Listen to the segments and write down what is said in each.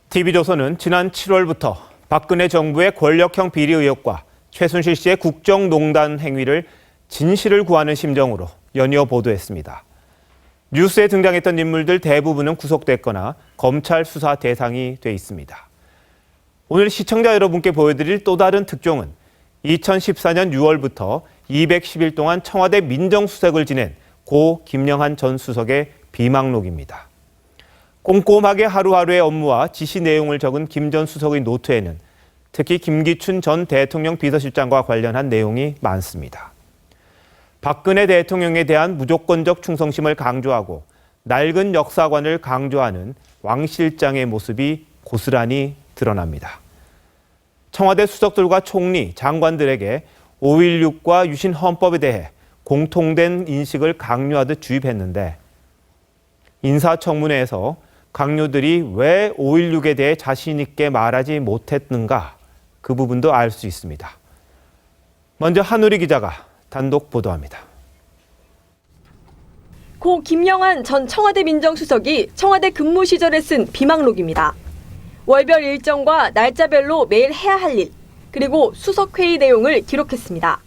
TV조선은 지난 7월부터 박근혜 정부의 권력형 비리 의혹과 최순실 씨의 국정농단 행위를 진실을 구하는 심정으로 연이어 보도했습니다. 뉴스에 등장했던 인물들 대부분은 구속됐거나 검찰 수사 대상이 돼 있습니다. 오늘 시청자 여러분께 보여드릴 또 다른 특종은 2014년 6월부터 210일 동안 청와대 민정수석을 지낸 고 김영한 전 수석의 비망록입니다. 꼼꼼하게 하루하루의 업무와 지시 내용을 적은 김 전 수석의 노트에는 특히 김기춘 전 대통령 비서실장과 관련한 내용이 많습니다. 박근혜 대통령에 대한 무조건적 충성심을 강조하고 낡은 역사관을 강조하는 왕 실장의 모습이 고스란히 드러납니다. 청와대 수석들과 총리, 장관들에게 5.16과 유신 헌법에 대해 공통된 인식을 강요하듯 주입했는데 인사청문회에서 강요들이 왜 5.16에 대해 자신 있게 말하지 못했는가 그 부분도 알 수 있습니다. 먼저 한우리 기자가 단독 보도합니다. 고 김영한 전 청와대 민정수석이 청와대 근무 시절에 쓴 비망록입니다. 월별 일정과 날짜별로 매일 해야 할 일, 그리고 수석회의 내용을 기록했습니다.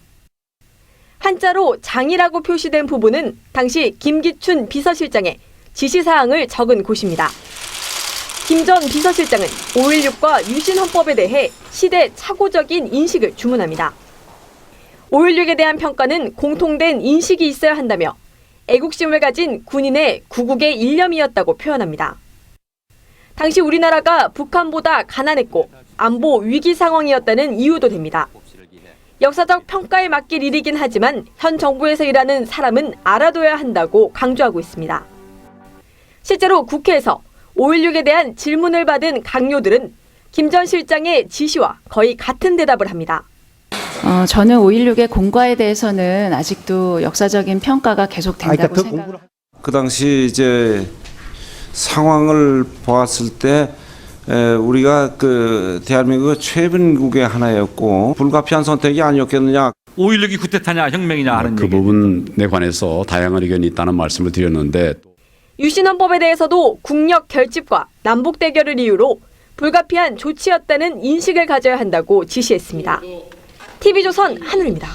한자로 장이라고 표시된 부분은 당시 김기춘 비서실장의 지시사항을 적은 곳입니다. 김 전 비서실장은 5.16과 유신헌법에 대해 시대 착오적인 인식을 주문합니다. 5.16에 대한 평가는 공통된 인식이 있어야 한다며 애국심을 가진 군인의 구국의 일념이었다고 표현합니다. 당시 우리나라가 북한보다 가난했고 안보 위기 상황이었다는 이유도 됩니다. 역사적 평가에 맡길 일이긴 하지만 현 정부에서 일하는 사람은 알아둬야 한다고 강조하고 있습니다. 실제로 국회에서 5.16에 대한 질문을 받은 강요들은 김 전 실장의 지시와 거의 같은 대답을 합니다. 저는 5.16의 공과에 대해서는 아직도 역사적인 평가가 계속된다고 생각합니다. 그 당시 이제 상황을 보았을 때 우리가 그 대한민국의 최빈국의 하나였고 불가피한 선택이 아니었겠느냐. 5.16이 쿠데타냐 혁명이냐 하는 그 부분에 관해서 다양한 의견이 있다는 말씀을 드렸는데 유신헌법에 대해서도 국력 결집과 남북 대결을 이유로 불가피한 조치였다는 인식을 가져야 한다고 지시했습니다. TV조선 한우리입니다.